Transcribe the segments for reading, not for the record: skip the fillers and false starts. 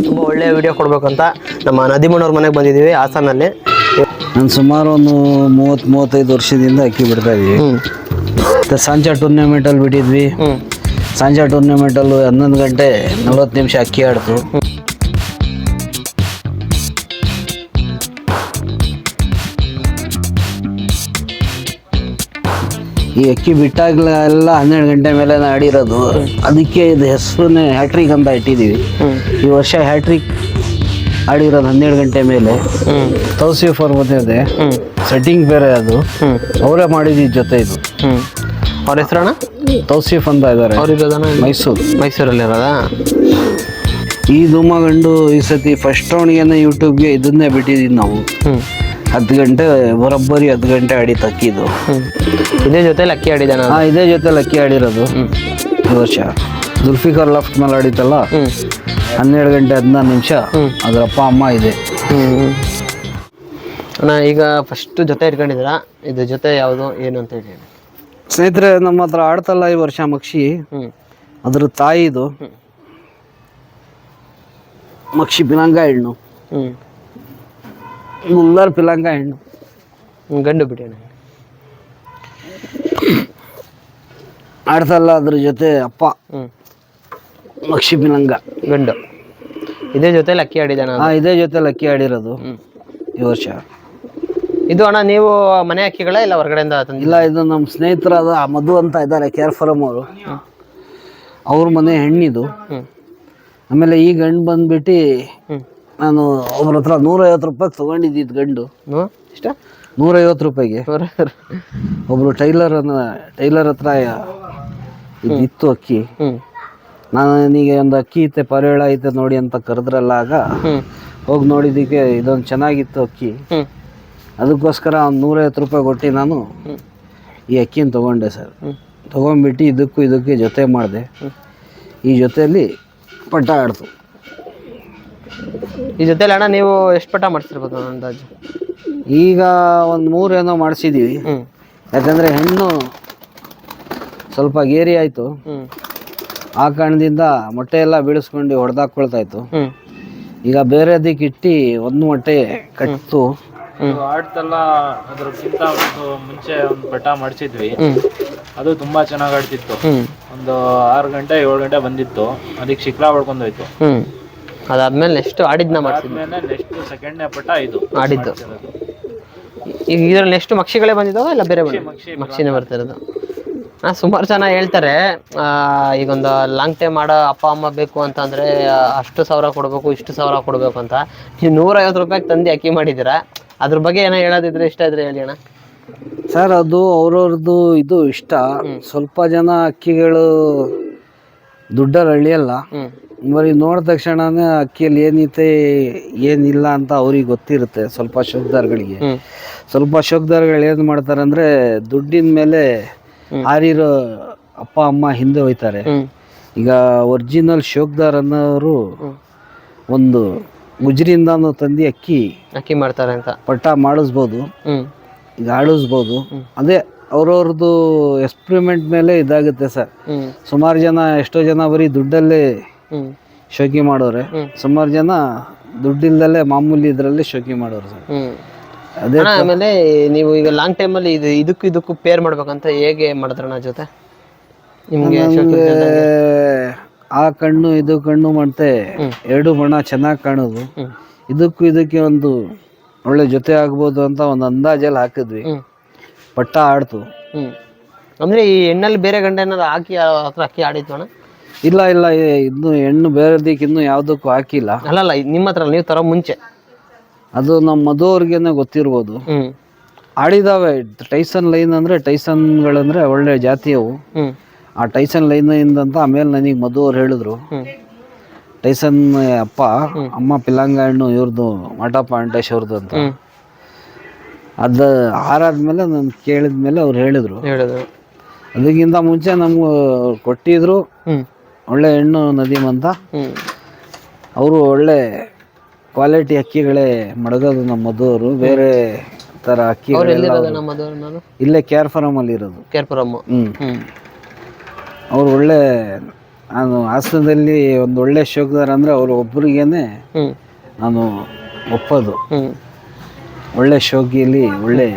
ತುಂಬ ಒಳ್ಳೆಯ ವಿಡಿಯೋ ಕೊಡ್ಬೇಕಂತ ನಮ್ಮ ನದಿಮಣ್ಣವ್ರ ಮನೆಗೆ ಬಂದಿದ್ದೀವಿ ಹಾಸನಲ್ಲಿ. ನಾನು ಸುಮಾರು ಒಂದು 30-35 ವರ್ಷದಿಂದ ಅಕ್ಕಿ ಬಿಡ್ತಾ ಇದ್ದೀವಿ. ಮತ್ತು ಸಾಂಚಾ ಟೂರ್ನಮೆಂಟಲ್ಲಿ ಬಿಟ್ಟಿದ್ವಿ. ಸಾಂಚಾ ಟೂರ್ನಮೆಂಟಲ್ಲೂ 11 ಗಂಟೆ 40 ನಿಮಿಷ ಅಕ್ಕಿ ಆಡ್ತು. ಈ ಅಕ್ಕಿ ಬಿಟ್ಟಾಗಲೆಲ್ಲ 12 ಗಂಟೆ ಮೇಲೆ ಆಡಿರೋದು. ಅದಕ್ಕೆ ಇದು ಹೆಸರನ್ನೇ ಹ್ಯಾಟ್ರಿಕ್ ಅಂತ ಇಟ್ಟಿದ್ದೀವಿ. ಈ ವರ್ಷ ಹ್ಯಾಟ್ರಿಕ್ ಆಡಿರೋದು 12 ಗಂಟೆ ಮೇಲೆ. ತೌಸೀಫ್ ಅವ್ರ ಬಂದಿದೆ, ಸೆಟ್ಟಿಂಗ್ ಬೇರೆ ಅದು ಅವರೇ ಮಾಡಿದ ಜೊತೆ ಇದು. ಅವ್ರ ಹೆಸರಣ್ಣ ತೌಸೀಫ್ ಅಂತ ಇದ್ದಾರೆ. ಮೈಸೂರಲ್ಲಿ ಇರೋದಾ? ಈ ಧೂಮಗಂಡು ಈ ಸತಿ ಫಸ್ಟ್ ರೌಂಡ್ಗೆ ಯೂಟ್ಯೂಬ್ಗೆ ಇದನ್ನೇ ಬಿಟ್ಟಿದ್ದೀವಿ ನಾವು. 10 ಗಂಟೆ ಬರೋಬ್ಬರಿ 10 ಗಂಟೆ ಆಡಿತ್ತು ಅಕ್ಕಿದು. ಇದೇ ಜೊತೆ ಅಕ್ಕಿ ಆಡಿದಾನ? ಇದೇ ಜೊತೆ ಅಕ್ಕಿ ಆಡಿರೋದು ಈ ವರ್ಷ. ಜುಲ್ಫಿಕರ್ ಲೆಫ್ಟ್ ಮೇಲೆ ಆಡಿತ್ತಲ್ಲ, 12 ಗಂಟೆ 16 ನಿಮಿಷ ಅದ್ರ ಅಪ್ಪ ಅಮ್ಮ ಇದೆ. ಅಣ್ಣ ಈಗ ಫಸ್ಟ್ ಜೊತೆ ಇಟ್ಕೊಂಡಿದ್ದೀರಾ, ಇದು ಜೊತೆ ಯಾವುದು ಏನು ಅಂತ ಹೇಳಿ? ಸ್ನೇಹಿತರೆ, ನಮ್ಮ ಹತ್ರ ಆಡ್ತಲ್ಲ ಈ ವರ್ಷ ಮಕ್ಷಿ, ಅದ್ರ ತಾಯಿದು ಮಕ್ಷಿ ಪಿಲಂಗ ಹೆಣ್ಣು, ಮುಲ್ಲರ್ ಪಿಲಂಗ ಹೆಣ್ಣು. ಗಂಡು ಬಿಡಿ ಅಣ್ಣ. ಆಡ್ತಲ್ಲ ಅದ್ರ ಜೊತೆ ಅಪ್ಪ ಮಕ್ಷಿ ಪಿಲಂಗ ಗಂಡು. ಇದೇ ಜೊತೆ ಅಕ್ಕಿ ಆಡಿದಾನ? ಇದೇ ಜೊತೆ ಅಕ್ಕಿ ಆಡಿರೋದು ಈ ವರ್ಷ. ಇದು ಅಣ್ಣ ನೀವು ಮನೆ ಅಕ್ಕಿಗಳ ಇಲ್ಲ ಹೊರಗಡೆಯಿಂದ ತಂದಿಲ್ಲ? ಇಲ್ಲ, ಇದು ನಮ್ಮ ಸ್ನೇಹಿತರಾದ ಮಧು ಅಂತ ಇದ್ದಾರೆ, ಕೇರ್ಫರಂ ಅವರು. ಅವ್ರ ಮನೆ ಹೆಣ್ಣಿದು. ಆಮೇಲೆ ಈ ಗಂಡು ಬಂದ್ಬಿಟ್ಟು ನಾನು ಒಬ್ರ ಹತ್ರ 150 ರೂಪಾಯಿಗೆ ತೊಗೊಂಡಿದ್ದಿದ್ದು ಗಂಡು. ಇಷ್ಟ 150 ರೂಪಾಯಿಗೆ. ಒಬ್ರು ಟೈಲರ್ ಹತ್ರ ಇದಿತ್ತು ಅಕ್ಕಿ. ನಾನು ನನಗೆ ಒಂದು ಅಕ್ಕಿ ಐತೆ, ಪರಿವಾಳ ಐತೆ ನೋಡಿ ಅಂತ ಕರೆದ್ರಲ್ಲ, ಆಗ ಹೋಗಿ ನೋಡಿದ್ದಕ್ಕೆ ಇದೊಂದು ಚೆನ್ನಾಗಿತ್ತು ಅಕ್ಕಿ. ಅದಕ್ಕೋಸ್ಕರ ಒಂದು 150 ರೂಪಾಯಿ ಕೊಟ್ಟು ನಾನು ಈ ಅಕ್ಕಿನ ತೊಗೊಂಡೆ ಸರ್. ತೊಗೊಂಡ್ಬಿಟ್ಟು ಇದಕ್ಕೆ ಜೊತೆ ಮಾಡಿದೆ. ಈ ಜೊತೆಯಲ್ಲಿ ಪಟ ಆಡ್ತು. ಈ ಜೊತೆಲಿ ಅಣ್ಣ ನೀವು ಎಷ್ಟು ಪಟ ಮಾಡಿಸಿರ್ಬೋದು ಅಂದಾಜು? ಈಗ ಒಂದು 3 ಏನೋ ಮಾಡಿಸಿದ್ದೀವಿ. ಯಾಕಂದರೆ ಹೆಣ್ಣು ಸ್ವಲ್ಪ ಗೇರಿ ಆಯಿತು. ಆ ಕಾರಣದಿಂದ ಮೊಟ್ಟೆ ಎಲ್ಲ ಬೀಳಿಸ್ಕೊಂಡು ಹೊಡೆದಾಕೊಳ್ತಾಯಿತ್ತು. ಈಗ ಬೇರೆದಕ್ಕೆ ಇಟ್ಟು ಒಂದು ಮೊಟ್ಟೆ ಕಟ್ಟು ಆಡ್ತಲ್ಲ. ಅದ್ರಕ್ಕಿಂತ ಒಂದು ಮುಂಚೆ ಒಂದು ಪಟ ಮಾಡಿಸಿದ್ವಿ, ಅದು ತುಂಬಾ ಚೆನ್ನಾಗಿ ಆಡ್ತಿತ್ತು. ಒಂದು 6 ಗಂಟೆ 7 ಗಂಟೆ ಬಂದಿತ್ತು. ಅದಕ್ಕೆ ಶಿಖರ ಹೊಡ್ಕೊಂಡೋಯ್ತು. ಅದಾದ್ಮೇಲೆ ನೆಕ್ಸ್ಟ್ ಆಡಿದ್ನ ಮಾಡಿಸಿದ್ಮೇಲೆ ನೆಕ್ಸ್ಟ್ ಸೆಕೆಂಡ್ನೇ ಪಟ ಇದು ಆಡಿದ್ದು. ಈಗ ಇದರಲ್ಲಿ ನೆಕ್ಸ್ಟ್ ಮಕ್ಷಿಗಳೇ ಬಂದಿದ್ದಾವ ಇಲ್ಲ ಬೇರೆ ಮಕ್ಷಿನೇ ಬರ್ತಿರೋದು? ಸುಮಾರು ಜನ ಹೇಳ್ತಾರೆ ಈಗೊಂದು ಲಾಂಗ್ ಟೈಮ್ ಮಾಡೋ ಅಪ್ಪ ಅಮ್ಮ ಬೇಕು ಅಂತಂದರೆ ಅಷ್ಟು ಸಾವಿರ ಕೊಡಬೇಕು, ಇಷ್ಟು ಸಾವಿರ ಕೊಡಬೇಕು ಅಂತ. ನೀವು 150 ರೂಪಾಯಿಗೆ ತಂದು ಅಕ್ಕಿ ಮಾಡಿದ್ದೀರಾ, ಅದ್ರ ಬಗ್ಗೆ ಏನೋ ಹೇಳೋದಿದ್ರೆ ಇಷ್ಟ ಇದ್ರೆ ಹೇಳಿ ಅಣ್ಣ. ಸರ್, ಅದು ಅವ್ರವ್ರದ್ದು ಇದು ಇಷ್ಟ. ಸ್ವಲ್ಪ ಜನ ಅಕ್ಕಿಗಳು ದುಡ್ಡಲ್ಲಿ ಅಳಿಯಲ್ಲ. ಬರೀ ನೋಡಿದ ತಕ್ಷಣನೇ ಅಕ್ಕಿಯಲ್ಲಿ ಏನೈತೆ ಏನಿಲ್ಲ ಅಂತ ಅವ್ರಿಗೆ ಗೊತ್ತಿರುತ್ತೆ. ಸ್ವಲ್ಪ ಶೋಕ್ದಾರ್ಗಳು ಏನು ಮಾಡ್ತಾರೆ ಅಂದರೆ ದುಡ್ಡಿನ ಮೇಲೆ ಹಾರಿರೋ ಅಪ್ಪ ಅಮ್ಮ ಹಿಂದೆ ಹೋಯ್ತಾರೆ. ಈಗ ಒರಿಜಿನಲ್ ಶೋಕ್ದಾರ್ ಅನ್ನೋರು ಒಂದು ಗುಜ್ರಿಯಿಂದಾನು ತಂದು ಅಕ್ಕಿ ಮಾಡ್ತಾರೆ ಅಂತ ಪಟ್ಟ ಮಾಡಿಸ್ಬೋದು, ಈಗ ಆಡಿಸ್ಬೋದು. ಅದೇ ಅವ್ರವ್ರದ್ದು ಎಕ್ಸ್ಪರಿಮೆಂಟ್ ಮೇಲೆ ಇದಾಗುತ್ತೆ ಸರ್. ಸುಮಾರು ಜನ, ಎಷ್ಟೋ ಜನ ಬರೀ ದುಡ್ಡಲ್ಲೇ ಶೋಕಿ ಮಾಡೋರೆ, ಸುಮಾರು ಜನ ದುಡ್ಡಿಲ್ದಲ್ಲೇ ಮಾಮೂಲಿ ಇದರಲ್ಲಿ ಶೋಕಿ ಮಾಡೋರು ಸರ್. ಅದೇ ಆಮೇಲೆ ನೀವು ಈಗ ಲಾಂಗ್ ಟೈಮಲ್ಲಿ ಇದಕ್ಕೂ ಪೇರ್ ಮಾಡ್ಬೇಕಂತ ಹೇಗೆ ಮಾಡಿದ್ರಣ್ಣ ಜೊತೆ ನಿಮ್ಗೆ? ಆ ಕಣ್ಣು ಇದು ಕಣ್ಣು ಮತ್ತೆ 2 ಬಣ್ಣ ಚೆನ್ನಾಗಿ ಕಾಣೋದು. ಇದಕ್ಕೆ ಒಂದು ಒಳ್ಳೆ ಜೊತೆ ಆಗ್ಬೋದು ಅಂತ ಒಂದು ಅಂದಾಜಲ್ಲಿ ಹಾಕಿದ್ವಿ. ಪಟ್ಟ ಆಡ್ತು. ಅಂದ್ರೆ ಈ ಹೆಣ್ಣಲ್ಲಿ ಬೇರೆ ಗಂಡ ಏನಾದ್ರು ಹಾಕಿ ಹತ್ರ ಅಕ್ಕಿ ಆಡಿತ್ತು ಅಣ್ಣ? ಇಲ್ಲ, ಇನ್ನು ಹೆಣ್ಣು ಬೇರೆದಕ್ಕೆ ಇನ್ನೂ ಯಾವುದಕ್ಕೂ ಹಾಕಿಲ್ಲ. ಅಲ್ಲಲ್ಲ, ನಿಮ್ಮ ಹತ್ರ ನೀವು ತರೋ ಮುಂಚೆ ಅದು ನಮ್ಮ ಮಧು ಅವ್ರಿಗೇನೆ ಗೊತ್ತಿರ್ಬೋದು. ಆಡಿದಾವೆ. ಟೈಸನ್ ಲೈನ್ ಅಂದರೆ ಟೈಸನ್ಗಳಂದ್ರೆ ಒಳ್ಳೆ ಜಾತಿಯವು. ಆ ಟೈಸನ್ ಲೈನಿಂದ ಅಂತ ಆಮೇಲೆ ನನಗೆ ಮಧು ಅವ್ರು ಹೇಳಿದ್ರು. ಟೈಸನ್ ಅಪ್ಪ ಅಮ್ಮ ಪಿಲಂಗ ಹಣ್ಣು ಇವ್ರದ್ದು ಮಠಪ್ಪ ವೆಂಕಟೇಶ್ ಅವ್ರದ್ದು ಅಂತ. ಅದು ಆರಾದ್ಮೇಲೆ ನಾನು ಕೇಳಿದ್ಮೇಲೆ ಅವ್ರು ಹೇಳಿದ್ರು. ಅದಕ್ಕಿಂತ ಮುಂಚೆ ನಮ್ಗೆ ಕೊಟ್ಟಿದ್ರು ಒಳ್ಳೆ ಹೆಣ್ಣು ನದೀಮ್ ಅಂತ. ಅವರು ಒಳ್ಳೆ ಕ್ವಾಲಿಟಿ ಅಕ್ಕಿಗಳೇ ಮಡಗೋದು ನಮ್ಮ ಮಧು ಅವರು. ಬೇರೆ ಥರ ಅಕ್ಕಿ ಇಲ್ಲೇ ಕೇರ್ಫರಂ ಅಲ್ಲಿ ಇರೋದು. ಕೇರ್ಫರಂ. ಅವ್ರು ಒಳ್ಳೆ ನಾನು ಹಾಸನದಲ್ಲಿ ಒಂದು ಒಳ್ಳೆ ಶೋಕದಾರ ಅಂದರೆ ಅವರು ಒಬ್ಬರಿಗೇನೆ ಹ್ಮ್ ನಾನು ಒಪ್ಪೋದು. ಹ್ಮ್ ಒಳ್ಳೆ ಶೋಕಿಯಲ್ಲಿ ಒಳ್ಳೆ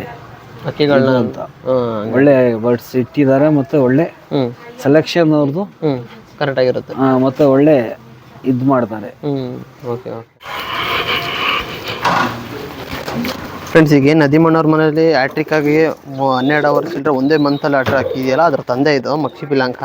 ಹಕ್ಕಿಗಳನ್ನ ಅಂತ ಒಳ್ಳೆ ಬರ್ಡ್ಸ್ ಇಟ್ಟಿದ್ದಾರೆ, ಮತ್ತು ಒಳ್ಳೆ ಹ್ಮ್ ಸೆಲೆಕ್ಷನ್ ಅವ್ರದ್ದು ಕರೆಕ್ಟ್ ಆಗಿರುತ್ತೆ. ಮತ್ತು ಒಳ್ಳೆ ಇದು ಮಾಡ್ತಾರೆ. ಓಕೆ ಓಕೆ ಫ್ರೆಂಡ್ಸ್, ಈಗ ನದಿಮಣ್ಣವ್ರ ಮನೆಯಲ್ಲಿ ಆಟ್ರಿಕ್ ಆಗಿ 12 ಅವರ್ ಚಿಲ್ಲರೆ ಒಂದೇ ಮಂತಲ್ಲಿ ಆಟ್ರ್ ಹಾಕಿದೆಯಲ್ಲ, ಅದ್ರ ತಂದೆ ಇದು ಮಕ್ಷಿ ಪಿಲಾಂಕ.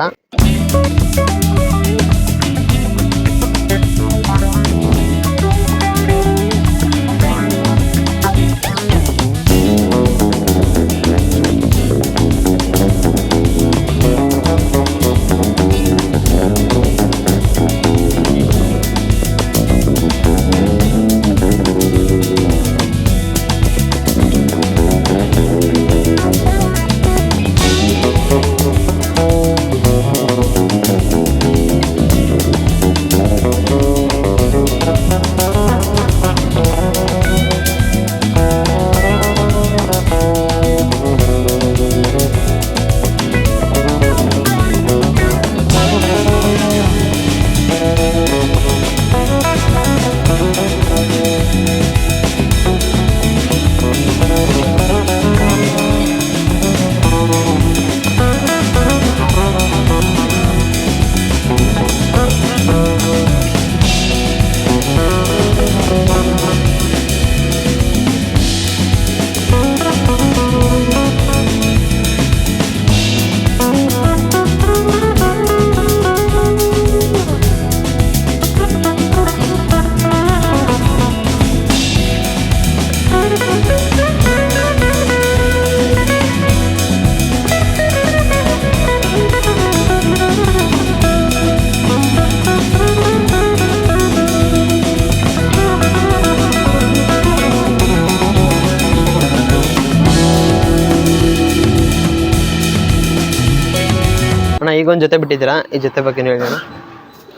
ಅಣ್ಣ ಈಗೊಂದು ಜೊತೆ ಬಿಟ್ಟಿದ್ದೀರಾ, ಈ ಜೊತೆ ಬಗ್ಗೆ ಹೇಳಿ.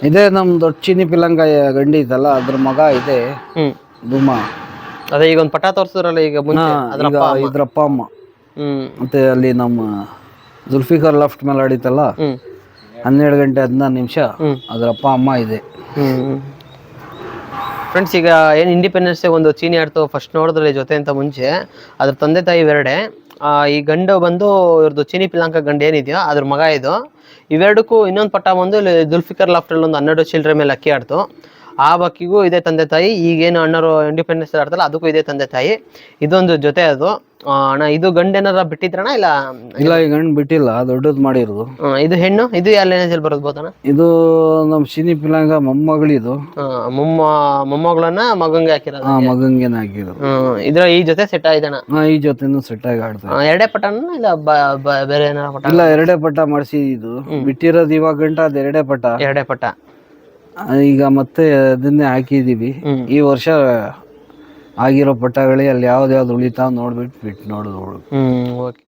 ಇದೇ ನಮ್ಮ ದೊಡ್ಡ ಚೀನಿ ಪಿಲಂಗ ಗಂಡಿ ಇದಲ್ಲ, ಅದ್ರ ಮಗ ಇದೆ ಧೂಮ. ಅದೇ ಈಗ ಒಂದು ಪಟ ತೋರಿಸಿದ್ರಲ್ಲ ಈಗ ಮುಂಚೆ, ಇದ್ರಪ್ಪ ಅಮ್ಮ. ಮತ್ತೆ ಅಲ್ಲಿ ನಮ್ಮ ಜುಲ್ಫಿಕರ್ ಲೆಫ್ಟ್ ಮೇಲೆ ಆಡಿತಲ್ಲ, 12 ಗಂಟೆ 16 ನಿಮಿಷ, ಅದ್ರ ಅಪ್ಪ ಅಮ್ಮ ಇದೆ. ಫ್ರೆಂಡ್ಸ್, ಈಗ ಏನು ಇಂಡಿಪೆಂಡೆನ್ಸ್ ಡೇ ಒಂದು ಚೀನಿ ಆಡ್ತು ಫಸ್ಟ್ ನೋಡಿದ್ರೆ ಜೊತೆ ಅಂತ ಮುಂಚೆ, ಅದ್ರ ತಂದೆ ತಾಯಿ ಇವೆರಡೆ. ಈ ಗಂಡು ಬಂದು ಇವ್ರದ್ದು ಚೀನಿ ಪಿಲಾಂಕ ಗಂಡು ಏನಿದೆಯೋ ಅದ್ರ ಮಗ ಇದು. ಇವೆರಡಕ್ಕೂ ಇನ್ನೊಂದು ಪಟ್ಟ ಬಂದು ಜುಲ್ಫಿಕರ್ ಲಾಫ್ಟಲ್ಲಿ ಒಂದು 12 ಚಿಲ್ಲರೆ ಮೇಲೆ ಅಕ್ಕಿ ಆಡ್ತು. ಆ ಬಕ್ಕಿಗೂ ಇದೇ ತಂದೆ ತಾಯಿ. ಈಗೇನು ಅಣ್ಣರು ಇಂಡಿಪೆಂಡೆನ್ಸ್ ಆಡ್ತಲ್ಲ ಅದಕ್ಕೂ ಇದೇ ತಂದೆ ತಾಯಿ. ಇದೊಂದು ಜೊತೆ ಅದು. ಅಣ್ಣ ಇದು ಗಂಡು ಏನಾರ ಬಿಟ್ಟಿದ್ರಣ ಇಲ್ಲ? ಇಲ್ಲ, ಈ ಗಂಡು ಬಿಟ್ಟಿಲ್ಲ, ದೊಡ್ಡದು ಮಾಡಿರೋದು. ಇದು ಹೆಣ್ಣು, ಇದು ಯಾವ ಲೈನೇಜಲ್ಲಿ ಬರೋದು ಬೋತಣ್ಣ? ಇದು ನಮ್ಮ ಚೀನಿ ಪಿಲಾಂಗ ಮೊಮ್ಮಗಳಿದು. ಮೊಮ್ಮಗಳನ್ನ ಮಗಂಗೆ ಹಾಕಿರೋದು? ಮಗಂಗೆನ ಹಾಕಿರೋದು. ಇದ್ರ ಈ ಜೊತೆ ಸೆಟ್ ಆಯ್ತಣ್ಣ? ಈ ಜೊತೆನೂ ಸೆಟ್ ಆಗಿ ಆಡ್ತಾರೆ. ಎರಡೇ ಪಟನ ಇಲ್ಲ ಬೇರೆ ಏನಾರ ಪಟ? ಇಲ್ಲ, ಎರಡೇ ಪಟ ಮಾಡಿಸಿದ್ದು. ಬಿಟ್ಟಿರೋದು ಇವಾಗ ಗಂಟ ಅದು ಎರಡೇ ಪಟ. ಎರಡೇ ಪಟ. ಈಗ ಮತ್ತೆ ಅದನ್ನೇ ಹಾಕಿದೀವಿ. ಈ ವರ್ಷ ಆಗಿರೋ ಪಟ್ಟಗಳೇ ಅಲ್ಲಿ ಯಾವ್ದು ಉಳಿತಾವ್ ನೋಡ್ಬಿಟ್ಟು ಬಿಟ್ಟು ನೋಡು. ಓಕೆ.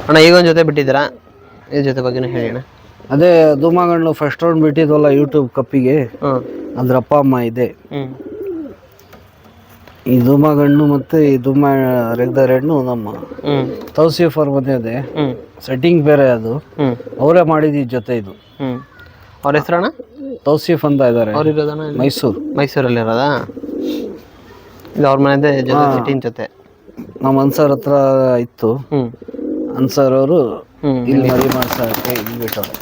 ಅಣ್ಣ ಈಗೊಂದು ಜೊತೆ ಬಿಟ್ಟಿದ್ದೀರಾ, ಇದ್ರ ಜೊತೆ ಬಗ್ಗೆನೂ ಹೇಳಿ ಅಣ್ಣ. ಅದೇ ಧೂಮಗಣ್ಣು ಫಸ್ಟ್ ರೌಂಡ್ ಬಿಟ್ಟಿದ್ವಲ್ಲ ಯೂಟ್ಯೂಬ್ ಕಪ್ಪಿಗೆ, ಹ್ಮ್ ಅದ್ರ ಅಪ್ಪ ಅಮ್ಮ ಇದೆ. ಹ್ಮ್ ಈ ಧೂಮಗಣ್ಣು ಮತ್ತು ಈ ಧೂಮ ರೆಗ್ದರ್ ಹೆಣ್ಣು ನಮ್ಮ ಹ್ಮ್ ತೌಸೀಫ್ ಅವ್ರ ಮನೆ ಇದೆ. ಹ್ಮ್ ಸೆಟ್ಟಿಂಗ್ ಬೇರೆ ಅದು, ಹ್ಮ್ ಅವರೇ ಮಾಡಿದ ಜೊತೆ ಇದು. ಹ್ಮ್ ಅವ್ರ ಹೆಸರಣ್ಣ? ತೌಸೀಫ್ ಅಂತ ಇದ್ದಾರೆ, ಅವ್ರು ಇರೋದಣ್ಣ ಇಲ್ಲಿ? ಮೈಸೂರು. ಮೈಸೂರಲ್ಲಿ ಇರೋದಾ? ಇದು ಅವ್ರ ಮನೆದೇ ಜೊತೆ ಸಿಟಿನ ಜೊತೆ. ನಮ್ಮ ಅನ್ಸರ್ ಹತ್ರ ಇತ್ತು. ಹ್ಮ್ ಅನ್ಸರ್ ಅವರು ಹ್ಮ್ ಇಲ್ಲಿ ಮರಿ ಮಾಡ್ಸಕ್ಕೆ ಇಲ್ಲಿ ಬಿಟ್ಟವ್ರೆ.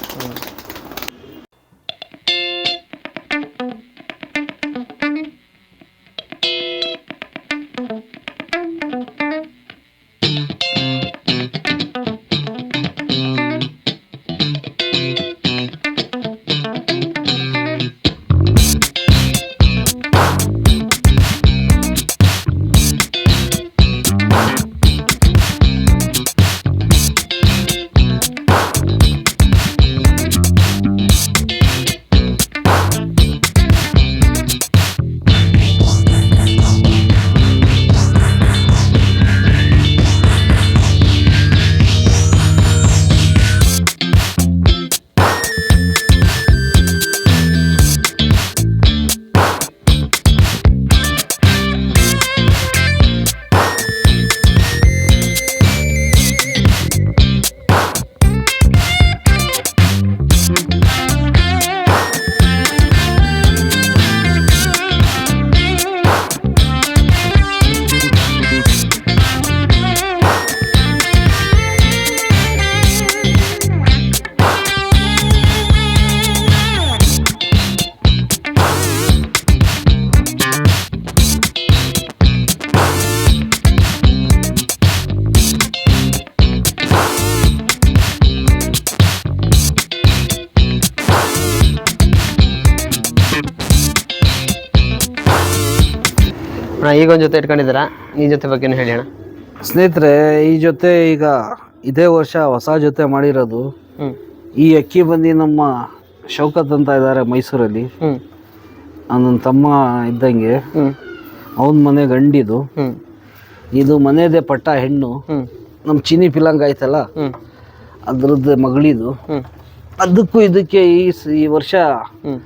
ಈಗ ಒಂದು ಜೊತೆ ಇಟ್ಕೊಂಡಿದ್ದೀರಾ, ಈ ಜೊತೆ ಬಗ್ಗೆನೂ ಹೇಳಿ ಅಣ್ಣ. ಸ್ನೇಹಿತರೆ, ಈ ಜೊತೆ ಈಗ ಇದೇ ವರ್ಷ ಹೊಸ ಜೊತೆ ಮಾಡಿರೋದು. ಹ್ಮ್ ಈ ಅಕ್ಕಿ ಬಂದು ನಮ್ಮ ಶೌಕತ್ ಅಂತ ಇದ್ದಾರೆ ಮೈಸೂರಲ್ಲಿ. ಹ್ಮ್ ನನ್ನ ತಮ್ಮ ಇದ್ದಂಗೆ. ಹ್ಮ್ ಅವನ ಮನೆ ಗಂಡಿದು. ಹ್ಮ್ ಇದು ಮನೆದೇ ಪಟ್ಟ ಹೆಣ್ಣು. ಹ್ಮ್ ನಮ್ಮ ಚಿನಿ ಪಿಲಂಗ ಆಯ್ತಲ್ಲ, ಹ್ಮ್ ಅದ್ರದ್ದು ಮಗಳಿದು. ಹ್ಮ್ ಅದಕ್ಕೂ ಇದಕ್ಕೆ ಈ ವರ್ಷ ಹ್ಮ್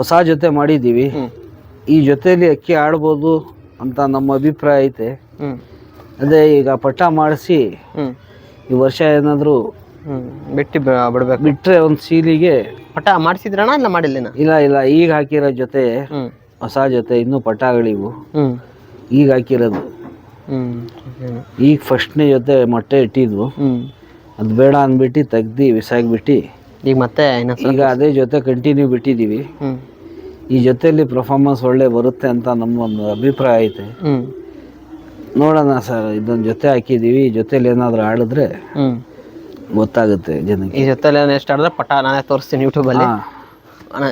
ಹೊಸ ಜೊತೆ ಮಾಡಿದ್ದೀವಿ. ಹ್ಮ್ ಈ ಜೊತೆಯಲ್ಲಿ ಅಕ್ಕಿ ಆಡ್ಬೋದು ಅಂತ ನಮ್ಮ ಅಭಿಪ್ರಾಯ ಐತೆ. ಹ್ಮ್ ಅದೇ ಈಗ ಪಟ್ಟ ಮಾಡಿಸಿ ಹ್ಮ್ ಈ ವರ್ಷ ಏನಾದರೂ ಹ್ಮ್ ಬಿಡ್ಬೇಕು. ಬಿಟ್ಟರೆ ಒಂದು ಸೀಲಿಗೆ ಪಟ ಮಾಡಿಸಿದ್ರಣ್ಣ ಇಲ್ಲ ಮಾಡಿಲ್ಲ? ಇಲ್ಲ ಈಗ ಹಾಕಿರೋ ಜೊತೆ ಹ್ಮ್ ಹೊಸ ಜೊತೆ ಇನ್ನೂ ಪಟ್ಟಗಳಿವು. ಹ್ಮ್ ಈಗ ಹಾಕಿರೋದು. ಹ್ಮ್ ಈಗ ಫಸ್ಟ್ನೇ ಜೊತೆ ಮೊಟ್ಟೆ ಇಟ್ಟಿದ್ವು. ಹ್ಮ್ ಅದು ಬೇಡ ಅಂದ್ಬಿಟ್ಟು ತೆಗ್ದು ಬಿಸಾಕ್ಬಿಟ್ಟು ಈಗ ಮತ್ತೆ ಈಗ ಅದೇ ಜೊತೆ ಕಂಟಿನ್ಯೂ ಬಿಟ್ಟಿದ್ದೀವಿ. ಹ್ಮ್ ಈ ಜೊತೆಯಲ್ಲಿ ಪರ್ಫಾರ್ಮೆನ್ಸ್ ಒಳ್ಳೆ ಬರುತ್ತೆ ಅಂತ ನಮ್ಮ ಒಂದು ಅಭಿಪ್ರಾಯ ಐತೆ. ಹ್ಮ್ ನೋಡೋಣ ಸರ್, ಇದೊಂದು ಜೊತೆ ಹಾಕಿದ್ದೀವಿ. ಈ ಜೊತೆಲಿ ಏನಾದರೂ ಆಡಿದ್ರೆ ಹ್ಮ್ ಗೊತ್ತಾಗುತ್ತೆ ಜನಕ್ಕೆ. ಈ ಜೊತೆಲಿ ಎಷ್ಟು ಆಡಿದ್ರೆ ಪಟ ನಾನೇ ತೋರಿಸ್ತೀನಿ ಯೂಟ್ಯೂಬಲ್ಲಿ. ಅಣ್ಣ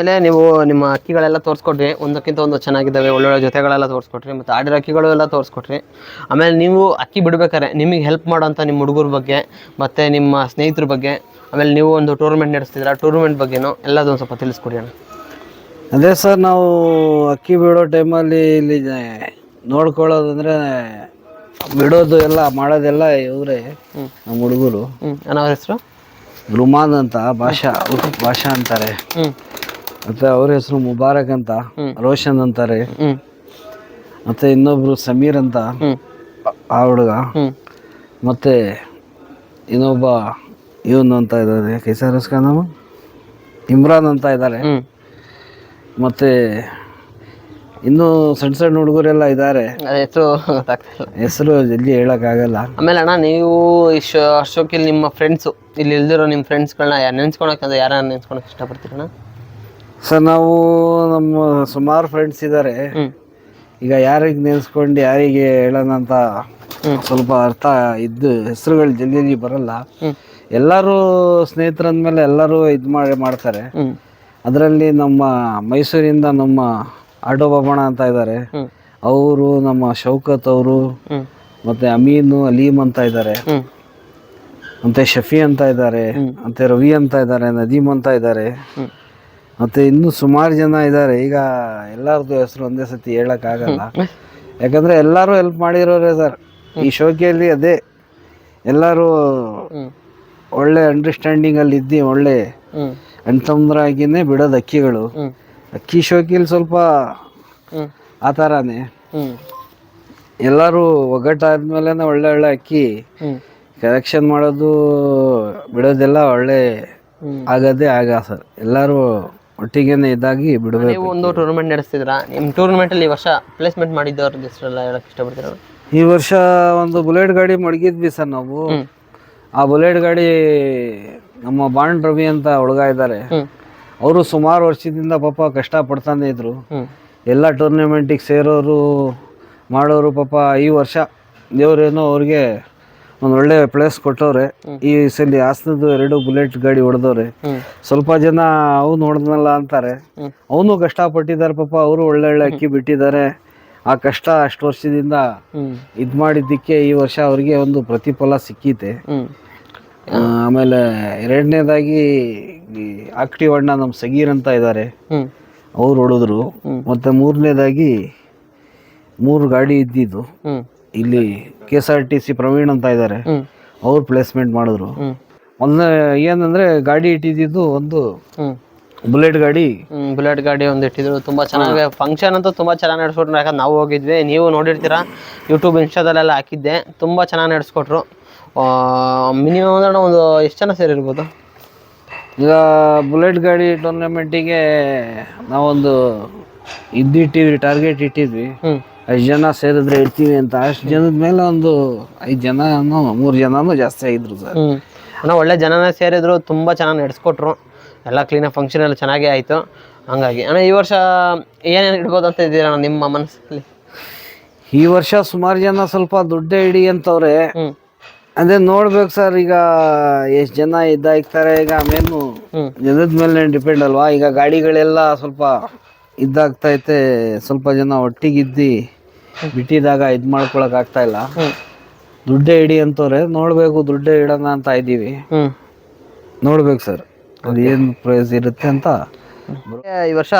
ಆಮೇಲೆ ನೀವು ನಿಮ್ಮ ಅಕ್ಕಿಗಳೆಲ್ಲ ತೋರಿಸ್ಕೊಟ್ರಿ, ಒಂದಕ್ಕಿಂತ ಒಂದು ಚೆನ್ನಾಗಿದ್ದಾವೆ, ಒಳ್ಳೊಳ್ಳೆ ಜೊತೆಗಳೆಲ್ಲ ತೋರಿಸ್ಕೊಟ್ರಿ, ಮತ್ತು ಆಡಿರೋ ಅಕ್ಕಿಗಳು ಎಲ್ಲ ತೋರಿಸ್ಕೊಟ್ರಿ. ಆಮೇಲೆ ನೀವು ಅಕ್ಕಿ ಬಿಡ್ಬೇಕಾರೆ ನಿಮಗೆ ಹೆಲ್ಪ್ ಮಾಡೋಂಥ ನಿಮ್ಮ ಹುಡುಗರ ಬಗ್ಗೆ ಮತ್ತು ನಿಮ್ಮ ಸ್ನೇಹಿತರ ಬಗ್ಗೆ, ಆಮೇಲೆ ನೀವು ಒಂದು ಟೂರ್ನಮೆಂಟ್ ನಡೆಸ್ತಿದ್ರೆ ಆ ಟೂರ್ನಮೆಂಟ್ ಬಗ್ಗೆನೂ ಎಲ್ಲದೊಂದು ಸ್ವಲ್ಪ ತಿಳಿಸ್ಕೊಡಿ ಅಣ್ಣ. ಅದೇ ಸರ್, ನಾವು ಅಕ್ಕಿ ಬಿಡೋ ಟೈಮಲ್ಲಿ ಇಲ್ಲಿ ನೋಡ್ಕೊಳ್ಳೋದಂದರೆ ಬಿಡೋದು ಎಲ್ಲ ಮಾಡೋದೆಲ್ಲ ಇವರೇ ನಮ್ಮ ಹುಡುಗರು. ಅಣ್ಣ ಅವ್ರ ಹೆಸರು ರುಮಾನ್ ಅಂತ, ಭಾಷಾ ಅಂತಾರೆ. ಮತ್ತು ಅವ್ರ ಹೆಸರು ಮುಬಾರಕ್ ಅಂತ, ರೋಷನ್ ಅಂತಾರೆ. ಮತ್ತು ಇನ್ನೊಬ್ರು ಸಮೀರ್ ಅಂತ ಆ ಹುಡುಗ. ಮತ್ತು ಇನ್ನೊಬ್ಬ ಇವನು ಅಂತ ಇದ್ದಾರೆ, ಕೈಸರಸ್ಕ ಇಮ್ರಾನ್ ಅಂತ ಇದ್ದಾರೆ. ಮತ್ತು ಇನ್ನೂ ಸಣ್ಣ ಸಣ್ಣ ಹುಡುಗರೆಲ್ಲ ಇದ್ದಾರೆ, ಹೆಸರು ಗೊತ್ತಾಗ್ತಿಲ್ಲ, ಹೆಸರು ಜಲ್ದಿ ಹೇಳೋಕ್ಕಾಗಲ್ಲ. ಆಮೇಲೆ ಅಣ್ಣ ನೀವು ಈ ಶೋಕಿಲಿ ನಿಮ್ಮ ಫ್ರೆಂಡ್ಸು ಇಲ್ಲಿ ಇಲ್ದಿರೋ ನಿಮ್ಮ ಫ್ರೆಂಡ್ಸ್ಗಳನ್ನ ನೆನ್ಸ್ಕೊಳಕ್ಕಂದ್ರೆ ಯಾರು ನೆನ್ಸ್ಕೊಳಕ್ಕೆ ಇಷ್ಟಪಡ್ತೀರಣ್ಣ? ಸರ್, ನಾವು ನಮ್ಮ ಸುಮಾರು ಫ್ರೆಂಡ್ಸ್ ಇದ್ದಾರೆ. ಈಗ ಯಾರಿಗೆ ನೆನೆಸ್ಕೊಂಡು ಯಾರಿಗೆ ಹೇಳೋಣ ಅಂತ ಸ್ವಲ್ಪ ಅರ್ಥ ಇದ್ದು ಹೆಸರುಗಳು ಜಲ್ದಿ ಬರಲ್ಲ. ಎಲ್ಲರೂ ಸ್ನೇಹಿತರಂದ್ಮೇಲೆ ಎಲ್ಲರೂ ಇದು ಮಾಡ್ತಾರೆ. ಅದರಲ್ಲಿ ನಮ್ಮ ಮೈಸೂರಿಂದ ನಮ್ಮ ಆಟೋ ಬಾಬಣ್ಣ ಅಂತ ಇದ್ದಾರೆ, ಅವರು, ನಮ್ಮ ಶೌಕತ್ ಅವರು, ಮತ್ತು ಅಮೀನು ಅಲೀಮ್ ಅಂತ ಇದ್ದಾರೆ, ಮತ್ತು ಶಫಿ ಅಂತ ಇದ್ದಾರೆ, ಮತ್ತು ರವಿ ಅಂತ ಇದ್ದಾರೆ, ನದೀಮ್ ಅಂತ ಇದ್ದಾರೆ, ಮತ್ತು ಇನ್ನೂ ಸುಮಾರು ಜನ ಇದ್ದಾರೆ. ಈಗ ಎಲ್ಲರದ್ದು ಹೆಸರು ಒಂದೇ ಸತಿ ಹೇಳೋಕ್ಕಾಗಲ್ಲ, ಯಾಕಂದರೆ ಎಲ್ಲರೂ ಹೆಲ್ಪ್ ಮಾಡಿರೋರೆ ಸರ್ ಈ ಶೋಕಿಯಲ್ಲಿ. ಅದೇ ಎಲ್ಲರೂ ಒಳ್ಳೆ ಅಂಡರ್ಸ್ಟ್ಯಾಂಡಿಂಗಲ್ಲಿ ಇದ್ದು ಒಳ್ಳೆ ಅಣ್ತಂದ್ರಾಗಿನೇ ಬಿಡೋದು ಅಕ್ಕಿಗಳು. ಅಕ್ಕಿ ಶೋಕಿಲಿ ಸ್ವಲ್ಪ ಆ ಥರನೇ ಎಲ್ಲರೂ ಒಗ್ಗಟ್ಟಾದ್ಮೇಲೆ ಒಳ್ಳೆ ಒಳ್ಳೆ ಅಕ್ಕಿ ಕಲೆಕ್ಷನ್ ಮಾಡೋದು ಬಿಡೋದೆಲ್ಲ ಒಳ್ಳೆ ಆಗದೇ ಸರ್. ಎಲ್ಲರೂ ಒಟ್ಟಿಗೆನೆ ಇದಾಗಿ ಬಿಡಬೇಕು. ನೀವು ಒಂದು ಟೂರ್ನಮೆಂಟ್ ನಡೆಸ್ತಿದ್ರ, ನಿಮ್ಮ ಟೂರ್ನಮೆಂಟಲ್ಲಿ ಈ ವರ್ಷ ಪ್ಲೇಸ್ಮೆಂಟ್ ಮಾಡಿದ್ದವ್ರ ಹೆಸರೆಲ್ಲ ಹೇಳಕ್ಕೆ ಇಷ್ಟಪಡ್ತೀರ? ಈ ವರ್ಷ ಒಂದು ಬುಲೆಟ್ ಗಾಡಿ ಮಡಗಿದ್ವಿ ಸರ್ ನಾವು. ಆ ಬುಲೆಟ್ ಗಾಡಿ ನಮ್ಮ ಬಾಂಡ್ ರವಿ ಅಂತ ಹುಡುಗ ಇದ್ದಾರೆ, ಅವರು ಸುಮಾರು ವರ್ಷದಿಂದ ಪಾಪ ಕಷ್ಟಪಡ್ತಾನೆ ಇದ್ರು. ಎಲ್ಲ ಟೂರ್ನಮೆಂಟಿಗೆ ಸೇರೋರು ಮಾಡೋರು. ಪಾಪ ಈ ವರ್ಷ ದೇವ್ರೇನೋ ಅವ್ರಿಗೆ ಒಂದು ಒಳ್ಳೆ ಪ್ಲೇಸ್ ಕೊಟ್ಟವ್ರೆ. ಈ ಸಲ ಹಾಸನದ್ದು 2 ಬುಲೆಟ್ ಗಾಡಿ ಹೊಡೆದವ್ರೆ. ಸ್ವಲ್ಪ ಜನ ಅವನು ಹೊಡೆದ್ನಲ್ಲ ಅಂತಾರೆ, ಅವನು ಕಷ್ಟಪಟ್ಟಿದ್ದಾರೆ ಪಾಪ. ಅವರು ಒಳ್ಳೆ ಒಳ್ಳೆ ಅಕ್ಕಿ ಬಿಟ್ಟಿದ್ದಾರೆ. ಆ ಕಷ್ಟ ಅಷ್ಟು ವರ್ಷದಿಂದ ಇದು ಮಾಡಿದ್ದಕ್ಕೆ ಈ ವರ್ಷ ಅವ್ರಿಗೆ ಒಂದು ಪ್ರತಿಫಲ ಸಿಕ್ಕೈತೆ. ಆಮೇಲೆ ಎರಡನೇದಾಗಿ ಆಕ್ಟಿವ್ ಅಣ್ಣ ನಮ್ಮ ಸಗೀರ್ ಅಂತ ಇದ್ದಾರೆ, ಅವ್ರು ಹೊಡೆದ್ರು. ಮತ್ತು ಮೂರನೇದಾಗಿ 3 ಗಾಡಿ ಇದ್ದಿದ್ದು ಇಲ್ಲಿ KSRTC ಪ್ರವೀಣ್ ಅಂತ ಇದ್ದಾರೆ, ಅವ್ರು ಪ್ಲೇಸ್ಮೆಂಟ್ ಮಾಡಿದ್ರು. ಒಂದೇ ಏನಂದ್ರೆ ಗಾಡಿ ಇಟ್ಟಿದ್ದು ಒಂದು ಬುಲೆಟ್ ಗಾಡಿ ಒಂದು ಇಟ್ಟಿದ್ರು. ತುಂಬಾ ಚೆನ್ನಾಗಿ ಫಂಕ್ಷನ್ ಅಂತೂ ತುಂಬಾ ಚೆನ್ನಾಗಿ ನಡೆಸ್ಕೊಟ್ರು. ಯಾಕಂದ್ರೆ ನಾವು ಹೋಗಿದ್ವಿ, ನೀವು ನೋಡಿರ್ತೀರಾ, ಯೂಟ್ಯೂಬ್ ಇನ್ಸ್ಟಾದಲ್ಲೆಲ್ಲ ಹಾಕಿದ್ದೆ. ತುಂಬಾ ಚೆನ್ನಾಗಿ ನಡೆಸ್ಕೊಟ್ರು. ಮಿನಿಮಮ್ ಅಂದ್ರೆ ಒಂದು ಎಷ್ಟು ಜನ ಸೇರಿರ್ಬೋದು? ಈಗ ಬುಲೆಟ್ ಗಾಡಿ ಟೂರ್ನಮೆಂಟಿಗೆ ನಾವೊಂದು ಇಟ್ಟಿದ್ವಿ, ಟಾರ್ಗೆಟ್ ಇಟ್ಟಿದ್ವಿ. 5 ಜನ ಸೇರಿದ್ರೆ ಇರ್ತೀವಿ ಅಂತ. ಅಷ್ಟು ಜನದ ಮೇಲೆ ಒಂದು 5 ಜನನೋ 3 ಜನನೂ ಜಾಸ್ತಿ ಆಗಿದ್ರು ಸರ್. ಒಳ್ಳೆ ಜನನೇ ಸೇರಿದ್ರು, ತುಂಬ ಚೆನ್ನಾಗಿ ನಡೆಸ್ಕೊಟ್ರು. ಎಲ್ಲ ಕ್ಲೀನಾಗಿ ಫಂಕ್ಷನ್ ಎಲ್ಲ ಚೆನ್ನಾಗೇ ಆಯಿತು. ಹಂಗಾಗಿ ಅಣ್ಣ ಈ ವರ್ಷ ಏನೇನು ಇಡ್ಬೋದು ಅಂತ ಇದ್ದೀರ ನಿಮ್ಮ ಮನಸ್ಸಲ್ಲಿ? ಈ ವರ್ಷ ಸುಮಾರು ಜನ ಸ್ವಲ್ಪ ದುಡ್ಡೇ ಇಡಿ ಅಂತವ್ರೆ. ಅದೇ ನೋಡ್ಬೇಕು ಸರ್, ಈಗ ಎಷ್ಟು ಜನ ಇದ್ದಾಗ್ತಾರೆ. ಈಗ ಆಮೇಲೆ ಜನದ ಮೇಲೆ ಡಿಪೆಂಡ್ ಅಲ್ವಾ. ಈಗ ಗಾಡಿಗಳೆಲ್ಲ ಸ್ವಲ್ಪ ಇದಾಗ್ತೈತೆ. ಸ್ವಲ್ಪ ಜನ ಒಟ್ಟಿಗಿದ್ದು ಬಿಟ್ಟಿದಾಗ ಇದು ಮಾಡ್ಕೊಳಕ್ ಆಗ್ತಾ ಇಲ್ಲ. ದುಡ್ಡೇ ಇಡಿ ಅಂತವ್ರೆ. ನೋಡ್ಬೇಕು, ದುಡ್ಡೇ ಇಡೋಣ ಅಂತ ಇದ್ದೀವಿ. ನೋಡ್ಬೇಕು ಸರ್ ಅದು ಏನು ಪ್ರೈಸ್ ಇರುತ್ತೆ ಅಂತ. ಈ ವರ್ಷ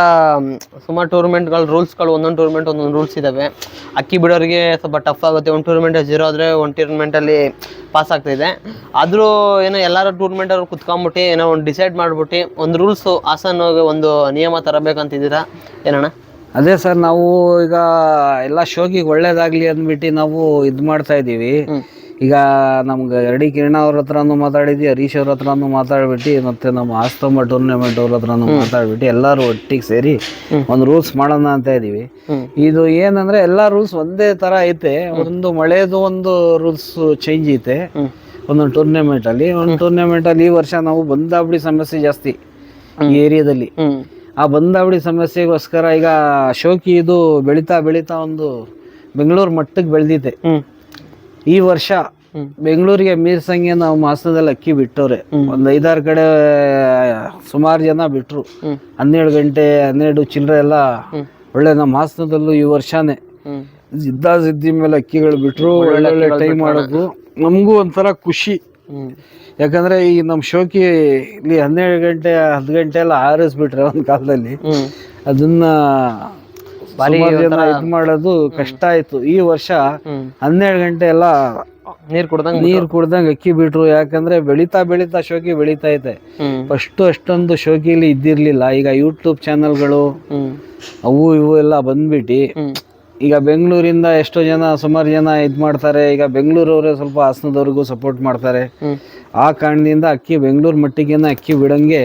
ಸುಮಾರು ಟೂರ್ನಮೆಂಟ್ಗಳು ರೂಲ್ಸ್ಗಳು, ಒಂದೊಂದು ಟೂರ್ನಮೆಂಟ್ ಒಂದೊಂದು ರೂಲ್ಸ್ ಇದ್ದಾವೆ. ಅಕ್ಕಿ ಬಿಡೋರಿಗೆ ಸ್ವಲ್ಪ ಟಫ್ ಆಗುತ್ತೆ. ಒಂದು ಟೂರ್ನಮೆಂಟ್ 0 ಆದರೆ ಒಂದು ಟೂರ್ನಮೆಂಟಲ್ಲಿ ಪಾಸ್ ಆಗ್ತಾಯಿದೆ. ಆದರೂ ಏನೋ ಎಲ್ಲರೂ ಟೂರ್ನಮೆಂಟವ್ರು ಕುತ್ಕೊಂಬಿಟ್ಟು ಏನೋ ಒಂದು ಡಿಸೈಡ್ ಮಾಡಿಬಿಟ್ಟು ಒಂದು ರೂಲ್ಸು ಹಾಸನ್ಗೆ ಒಂದು ನಿಯಮ ತರಬೇಕಂತಿದ್ದೀರಾ ಏನಣ್ಣ? ಅದೇ ಸರ್, ನಾವು ಈಗ ಎಲ್ಲ ಶೋಕಿಗೆ ಒಳ್ಳೇದಾಗಲಿ ಅಂದ್ಬಿಟ್ಟು ನಾವು ಇದು ಮಾಡ್ತಾ ಇದ್ದೀವಿ. ಈಗ ನಮ್ಗೆ RD ಕಿರಣ ಅವ್ರ ಹತ್ರನೂ ಮಾತಾಡಿದ್ವಿ, ಹರೀಶ್ ಅವ್ರ ಹತ್ರನೂ ಮಾತಾಡ್ಬಿಟ್ಟು, ಮತ್ತು ನಮ್ಮ ಆಸ್ತಂಬ ಟೂರ್ನಮೆಂಟ್ ಅವ್ರ ಹತ್ರನೂ ಮಾತಾಡ್ಬಿಟ್ಟು ಎಲ್ಲರೂ ಒಟ್ಟಿಗೆ ಸೇರಿ ಒಂದು ರೂಲ್ಸ್ ಮಾಡೋಣ ಅಂತ ಇದ್ದೀವಿ. ಇದು ಏನಂದ್ರೆ ಎಲ್ಲ ರೂಲ್ಸ್ ಒಂದೇ ಥರ ಐತೆ. ಒಂದು ಮಳೆದು ಒಂದು ರೂಲ್ಸ್ ಚೇಂಜ್ ಐತೆ ಒಂದೊಂದು ಟೂರ್ನಮೆಂಟಲ್ಲಿ. ಒಂದು ಟೂರ್ನಮೆಂಟಲ್ಲಿ ಈ ವರ್ಷ ನಾವು ಬಂದಾಬಿಡಿ ಸಮಸ್ಯೆ ಜಾಸ್ತಿ ಈ ಏರಿಯಾದಲ್ಲಿ. ಆ ಬಂದಾಬಿಡಿ ಸಮಸ್ಯೆಗೋಸ್ಕರ ಈಗ ಶೋಕಿ ಇದು ಬೆಳೀತಾ ಒಂದು ಬೆಂಗಳೂರು ಮಟ್ಟಕ್ಕೆ ಬೆಳೆದಿದೆ. ಈ ವರ್ಷ ಬೆಂಗಳೂರಿಗೆ ಮೀರ್ಸಂಗೆ ನಾವು ಮಾಸದಲ್ಲಿ ಅಕ್ಕಿ ಬಿಟ್ಟವ್ರೆ. ಒಂದು 5-6 ಕಡೆ ಸುಮಾರು ಜನ ಬಿಟ್ರು. 12 ಗಂಟೆ 12 ಚಿಲ್ಲರೆ ಎಲ್ಲ ಒಳ್ಳೆ ನಮ್ಮ ಹಾಸನದಲ್ಲೂ ಈ ವರ್ಷನೇ ಸಿದ್ಧಿ ಮೇಲೆ ಅಕ್ಕಿಗಳು ಬಿಟ್ರು. ಒಳ್ಳೊಳ್ಳೆ ಟೈಮ್ ಮಾಡೋದು ನಮಗೂ ಒಂಥರ ಖುಷಿ. ಯಾಕಂದ್ರೆ ಈ ನಮ್ಮ ಶೋಕಿ ಇಲ್ಲಿ 12 ಗಂಟೆ 10 ಗಂಟೆ ಎಲ್ಲ ಆರಿಸ್ಬಿಟ್ರೆ ಒಂದು ಕಾಲದಲ್ಲಿ ಅದನ್ನ ಸುಮಾರು ಜನ ಇದು ಮಾಡೋದು ಕಷ್ಟ ಆಯ್ತು. ಈ ವರ್ಷ 12 ಗಂಟೆ ಎಲ್ಲ ನೀರ್ ಕುಡ್ದಂಗ್ ಅಕ್ಕಿ ಬಿಟ್ರು. ಯಾಕಂದ್ರೆ ಬೆಳೀತಾ ಶೋಕಿ ಬೆಳೀತಾ ಐತೆ. ಫಸ್ಟ್ ಅಷ್ಟೊಂದು ಶೋಕಿಲಿ ಇದ್ದಿರ್ಲಿಲ್ಲ. ಈಗ ಯೂಟ್ಯೂಬ್ ಚಾನಲ್ಗಳು ಅವು ಇವು ಎಲ್ಲ ಬಂದ್ಬಿಟ್ಟು ಈಗ ಬೆಂಗಳೂರಿಂದ ಎಷ್ಟೋ ಜನ ಸುಮಾರು ಜನ ಇದು ಮಾಡ್ತಾರೆ. ಈಗ ಬೆಂಗಳೂರವ್ರೆ ಸ್ವಲ್ಪ ಹಾಸನದವ್ರಿಗೂ ಸಪೋರ್ಟ್ ಮಾಡ್ತಾರೆ. ಆ ಕಾರಣದಿಂದ ಅಕ್ಕಿ ಬೆಂಗಳೂರು ಮಟ್ಟಿಗೆನ ಅಕ್ಕಿ ಬಿಡಂಗೆ